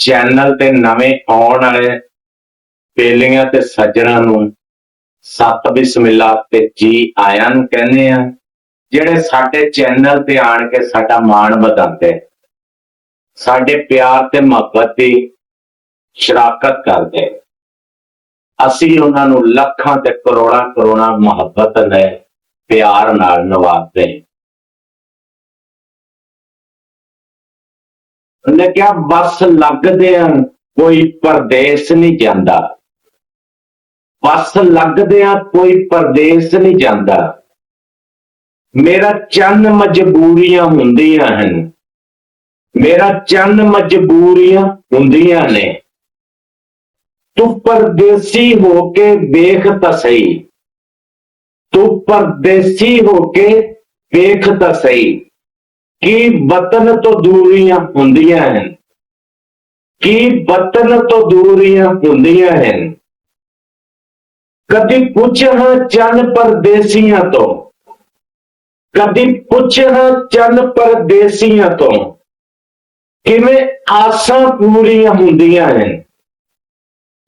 Channel ते नवे आने वाले बेलियां ते सज्जणा नूं सत बिस्मिल्लाह ते जी आयां नूं कहने आ, जिहड़े साडे चैनल ते आण के साडा मान वधांदे, साडे प्यार ते मुहब्बत दी शराकत करदे। असीं उन्हां नूं लखां ते करोड़ां करोड़ां मुहब्बत ने प्यार नाल नवाजदे। उन्हें क्या बस लगदियां कोई परदेस नहीं जांदा, बस लगदियां कोई परदेस नहीं जांदा। मेरा चंद मजबूरियां हुंदियां हन, मेरा चंद मजबूरियां हुंदियां ने। तू परदेसी होके वेख तां सही, तू परदेसी होके वेख तां सही कि वतन तो दूरियां हुंदियां हन, कि वतन तो दूरियां हुंदियां हन। कदी पुछ हां चंद परदेसियां तो, कदी पुछ हां चंद परदेसियां तो किवें आसां पूरियां हुंदियां हन,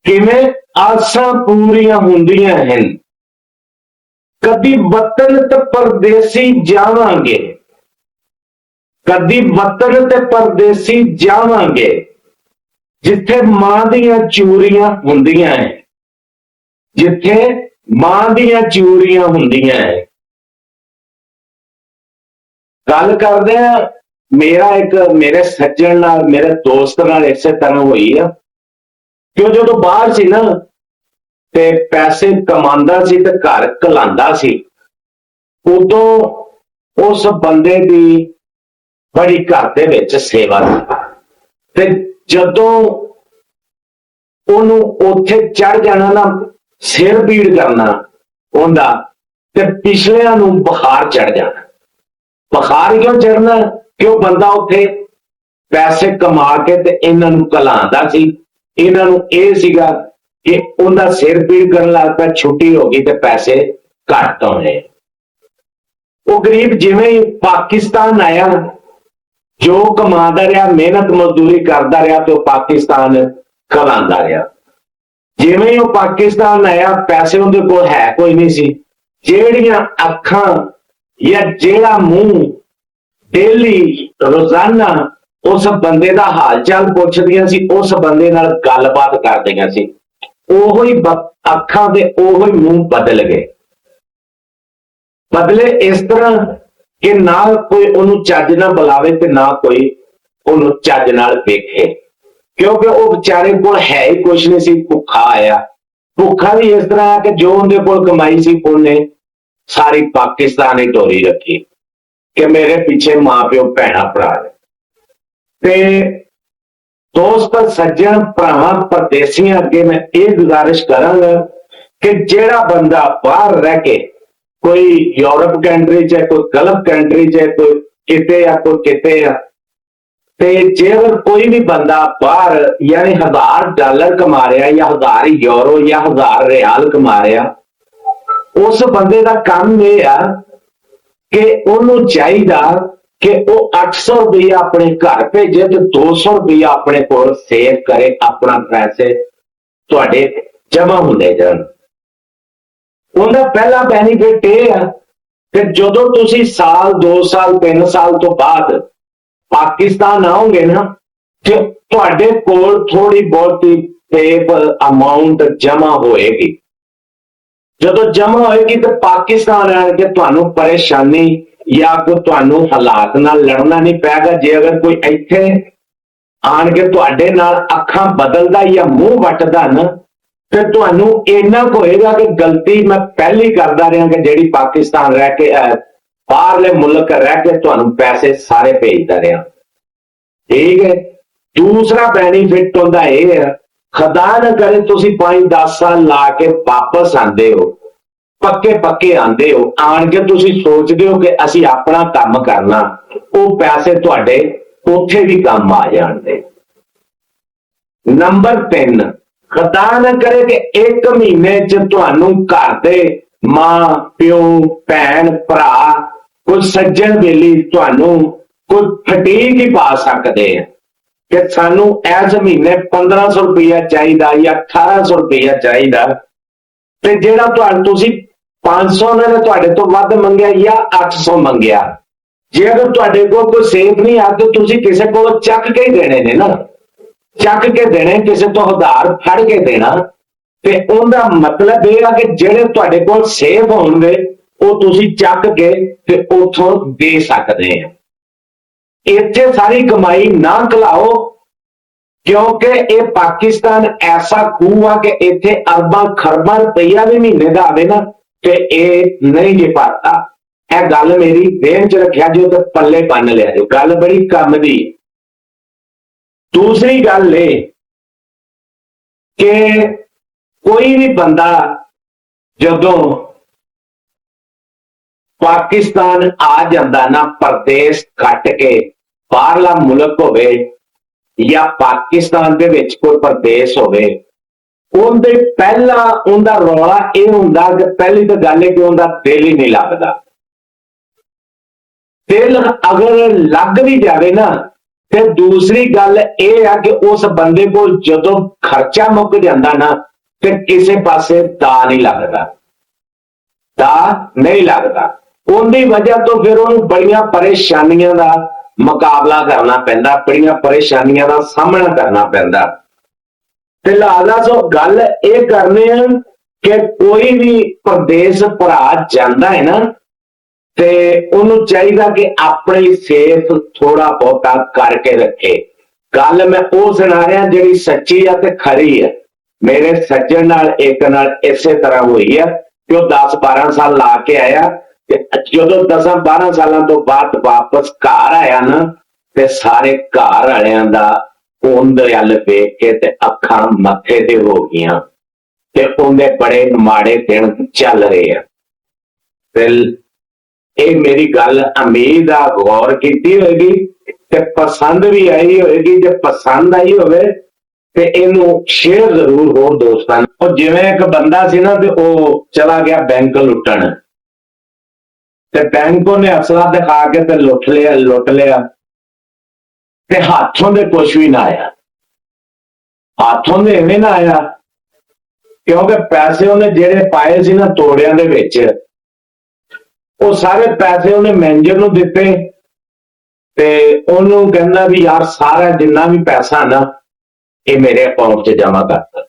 किवें आसां पूरियां हुंदियां हन। कदी वतन ते परदेसी जावांगे, कदी वतन ते परदेसी जावांगे जिथे मां दियां चूरियां हुंदियां है, जिथे मां दियां चूरियां हुंदियां है। गल करदे आ मेरा एक मेरे सज्जन नाल मेरे दोस्त नाल इसे तरह हुई आ कि वो जदों बाहर सी ना ते पैसे कमांदा सी ते घर कलांदा सी, उदों उस बंदे दी बड़ी घर दे विच सेवा सी ते जदों ओनू उत्थे चढ़ जाना ना, सिर पीड़ करना उहदा ते पिछलियां नूं बुखार चढ़ जाना। बुखार क्यों चढ़ना? क्यों बंदा उत्थे पैसे कमा के ते इन्हां नूं कलांदा सी, इन्हां नूं इह सीगा कि उहदा सिर पीड़ करन लग पिया, छुट्टी हो गई ते पैसे घट होने। वो गरीब जिवें ही पाकिस्तान आया, जो कमांदा रहा, मेहनत मजदूरी करता रहा तो पाकिस्तान कलांदा रहा। जिवें ही वो पाकिस्तान आया, पैसे उहदे कोल है कोई नहीं सी। जेड़ियां अखां या जेड़ा मुंह डेली रोजाना उस बंदे दा हाल चाल पुछदियां सी, उस बंदे नाल गलबात करदियां सी, ओहो ही अखां दे ओहो ही मुंह बदल गए। बदले इस तरह कि ना कोई उन्होंने चज ना बुलावे ते ना कोई उन्होंने चज नाल वेखे, क्योंकि वो बेचारे को है ही कुछ नहीं सी। भुखा आया, भुखा भी इस तरह कि जो उनके कोल कमाई सी उन्हें सारी पाकिस्तान ही टोरी रखी कि मेरे पीछे मां प्यो भैणा भरा ते दोस्त सज्जन भरावां परदेसियां अगे मैं ये गुजारिश करांगा कि जेड़ा बंदा बाहर रह के कोई यूरोप कंट्री च, कोई गल्फ कंट्री च, कोई किते या कोई किते आ, ते जेकर कोई भी बंदा बाहर यानी $1000 कमा रहा या 1000 यूरो या 1000 रियाल कमा रहा, उस बंदे का काम यह आ कि उन्होंने चाहिए कि वो 800 रुपया अपने घर भेजे तो 200 रुपया अपने को सेव करे, अपना पैसे तुहाडे जमा होंदे जाण। उनका पहला बेनीफिट यह है कि जदों तुसी साल 2 साल 3 साल तो बाद पाकिस्तान आओगे ना, तो तुहाडे कोल थोड़ी बहुत सेव अमाउंट जमा होएगी। जदों जमा होएगी तो पाकिस्तान आके तुहानू परेशानी या कोई तुहानू हालात नाल लड़ना नहीं पैगा। जे अगर कोई इत्थे आन के तुहाडे नाल अखां बदलदा या मुंह वटदा ना, तो तुहानू इन्ना होएगा कि गलती मैं पहली करदा रहा कि जेड़ी पाकिस्तान रह के बाहरले मुल्क रह के तुहानू पैसे सारे भेजदा रहा। ठीक है। दूसरा बेनीफिट होंदा यह है, खुदा न करे तुसी 5-10 साल ला के वापस आंदे हो, पक्के पक्के आंदे हो, आन के तुसी सोचदे हो कि असी अपना काम करना, वो पैसे तुहाडे उत्थे भी काम आ जाणगे। नंबर 3, खुदा न करे कि 1 महीने च तुहानू घर दे मां प्यो भैन भरा कोई सज्जन बेली तुहानू कोई फटीक ही पा सकते हैं। ਕਿ ਸਾਨੂੰ ਇਸ ਮਹੀਨੇ 1500 ਰੁਪਇਆ ਚਾਹੀਦਾ ਜਾਂ 1800 ਰੁਪਇਆ ਚਾਹੀਦਾ, ਤੇ ਜਿਹੜਾ ਤੁਸੀਂ 500 ਨੇ ਤੁਹਾਡੇ ਤੋਂ ਵੱਧ ਮੰਗਿਆ ਜਾਂ 800 ਮੰਗਿਆ, ਜੇ ਅਗਰ ਤੁਹਾਡੇ ਕੋਲ ਕੋਈ ਸੇਫ ਨਹੀਂ ਆ ਤਾਂ ਤੁਸੀਂ ਕਿਸੇ ਕੋਲ ਚੱਕ ਕੇ ਹੀ ਦੇਣੇ ਨੇ ਨਾ, ਚੱਕ ਕੇ ਦੇਣੇ, ਕਿਸੇ ਤੋਂ ਉਧਾਰ ਫੜ ਕੇ ਦੇਣਾ। ਤੇ ਉਹਦਾ ਮਤਲਬ ਇਹ ਆ ਕਿ ਜਿਹੜੇ ਤੁਹਾਡੇ ਕੋਲ ਸੇਫ ਹੋਣਗੇ ਉਹ ਤੁਸੀਂ ਚੱਕ ਕੇ ਤੇ ਉੱਥੋਂ ਦੇ ਸਕਦੇ ਆ। ਇੱਥੇ ਸਾਰੀ ਕਮਾਈ ਨਾ ਘਲਾਓ, ਕਿਉਂਕਿ ਇਹ ਪਾਕਿਸਤਾਨ ਐਸਾ ਖੂਹ ਆ ਕਿ ਇੱਥੇ ਅਰਬਾਂ ਖਰਬਾਂ ਰੁਪਈਆ ਵੀ ਮਹੀਨੇ ਦਾ ਆਵੇ ਨਾ ਤੇ ਇਹ ਨਹੀਂ ਜੇ ਭਰਦਾ। ਇਹ ਗੱਲ ਮੇਰੀ ਦੇਣ ਚ ਰੱਖਿਆ ਜੋ ਤੇ ਪੱਲੇ ਬੰਨ ਲਿਆ ਜੋ, ਗੱਲ ਬੜੀ ਕੰਮ ਦੀ। ਦੂਸਰੀ ਗੱਲ ਇਹ ਕਿ ਕੋਈ ਵੀ ਬੰਦਾ ਜਦੋਂ ਪਾਕਿਸਤਾਨ ਆ ਜਾਂਦਾ ਨਾ, ਪ੍ਰਦੇਸ਼ ਕੱਟ ਕੇ ਬਾਹਰਲਾ ਮੁਲਕ ਹੋਵੇ ਜਾਂ ਪਾਕਿਸਤਾਨ ਦੇ ਵਿੱਚ ਕੋਈ ਪ੍ਰਦੇਸ਼ ਹੋਵੇ, ਉਹਦੇ ਪਹਿਲਾਂ ਉਹਦਾ ਰੌਲਾ ਇਹ ਹੁੰਦਾ ਕਿ ਪਹਿਲੀ ਤਾਂ ਗੱਲ ਹੈ ਕਿ ਉਹਦਾ ਦਿਲ ਹੀ ਨਹੀਂ ਲੱਗਦਾ। ਦਿਲ ਅਗਰ ਲੱਗ ਵੀ ਜਾਵੇ ਨਾ, ਤੇ ਦੂਸਰੀ ਗੱਲ ਇਹ ਆ ਕਿ ਉਸ ਬੰਦੇ ਕੋਲ ਜਦੋਂ ਖਰਚਾ ਮੁੱਕ ਜਾਂਦਾ ਨਾ ਤੇ ਕਿਸੇ ਪਾਸੇ ਦਾ ਨਹੀਂ ਲੱਗਦਾ, ਦਾ ਨਹੀਂ ਲੱਗਦਾ। ਉਹਦੀ ਵਜ੍ਹਾ ਤੋਂ ਫਿਰ ਉਹਨੂੰ ਬੜੀਆਂ ਪਰੇਸ਼ਾਨੀਆਂ ਦਾ ਮੁਕਾਬਲਾ ਕਰਨਾ ਪੈਂਦਾ, ਬੜੀਆਂ ਪਰੇਸ਼ਾਨੀਆਂ ਦਾ ਸਾਹਮਣਾ ਕਰਨਾ ਪੈਂਦਾ। ਤੇ ਲਿਹਾਜ਼ਾ ਸੋ ਗੱਲ ਇਹ ਕਰਨੇ ਆ ਕਿ ਕੋਈ ਵੀ ਪ੍ਰਦੇਸ਼ ਭਰਾ ਜਾਂਦਾ ਹੈ ਨਾ, ਤੇ ਉਹਨੂੰ ਚਾਹੀਦਾ ਕਿ ਆਪਣੀ ਸੇਫ ਥੋੜਾ ਬਹੁਤਾ ਕਰਕੇ ਰੱਖੇ। ਗੱਲ ਮੈਂ ਉਹ ਸੁਣਾ ਰਿਹਾ ਜਿਹੜੀ ਸੱਚੀ ਆ ਤੇ ਖਰੀ ਹੈ। ਮੇਰੇ ਸੱਜਣ ਨਾਲ ਇੱਕ ਨਾਲ ਇਸੇ ਤਰ੍ਹਾਂ ਹੋਈ ਆ ਕਿ ਉਹ 10-12 ਸਾਲ ਲਾ ਕੇ ਆਇਆ, ਤੇ ਜਦੋਂ 10-12 ਸਾਲਾਂ ਤੋਂ ਬਾਅਦ ਵਾਪਸ ਘਰ ਆਇਆ ਨਾ, ਤੇ ਸਾਰੇ ਘਰ ਵਾਲਿਆਂ ਦਾ ਉਹਦੇ ਵੱਲ ਵੇਖ ਕੇ ਤੇ ਅੱਖਾਂ ਮੱਥੇ ਤੇ ਹੋ ਗਈਆਂ, ਤੇ ਉਹਦੇ ਬੜੇ ਮਾੜੇ ਦਿਨ ਚੱਲ ਰਹੇ ਆ। ਤੇ ਇਹ ਮੇਰੀ ਗੱਲ ਉਮੀਦ ਆ ਗੌਰ ਕੀਤੀ ਹੋਏਗੀ ਤੇ ਪਸੰਦ ਵੀ ਆਈ ਹੋਏਗੀ। ਜੇ ਪਸੰਦ ਆਈ ਹੋਵੇ ਤੇ ਇਹਨੂੰ ਸ਼ੇਅਰ ਜ਼ਰੂਰ ਹੋਰ ਦੋਸਤਾਂ ਨੂੰ। ਉਹ ਜਿਵੇਂ ਇੱਕ ਬੰਦਾ ਸੀ ਨਾ, ਤੇ ਉਹ ਚਲਾ ਗਿਆ ਬੈਂਕ ਲੁੱਟਣ, ਤੇ ਬੈਂਕ ਉਹਨੇ ਅਸਲਾ ਦਿਖਾ ਕੇ ਤੇ ਲੁੱਟ ਲਿਆ ਤੇ ਹੱਥੋਂ ਦੇ ਕੁਛ ਵੀ ਨਾ ਆਇਆ। ਹੱਥੋਂ ਦੇ ਐਵੇਂ ਨਾ ਆਇਆ ਕਿਉਂਕਿ ਪੈਸੇ ਉਹਨੇ ਜਿਹੜੇ ਪਾਏ ਸੀ ਨਾ ਤੋੜਿਆਂ ਦੇ ਵਿੱਚ, ਉਹ ਸਾਰੇ ਪੈਸੇ ਉਹਨੇ ਮੈਨੇਜਰ ਨੂੰ ਦਿੱਤੇ, ਤੇ ਉਹਨੂੰ ਕਹਿੰਦਾ ਵੀ ਯਾਰ ਸਾਰਾ ਜਿੰਨਾ ਵੀ ਪੈਸਾ ਨਾ ਇਹ ਮੇਰੇ ਅਕਾਊਂਟ 'ਚ ਜਮਾ ਕਰ।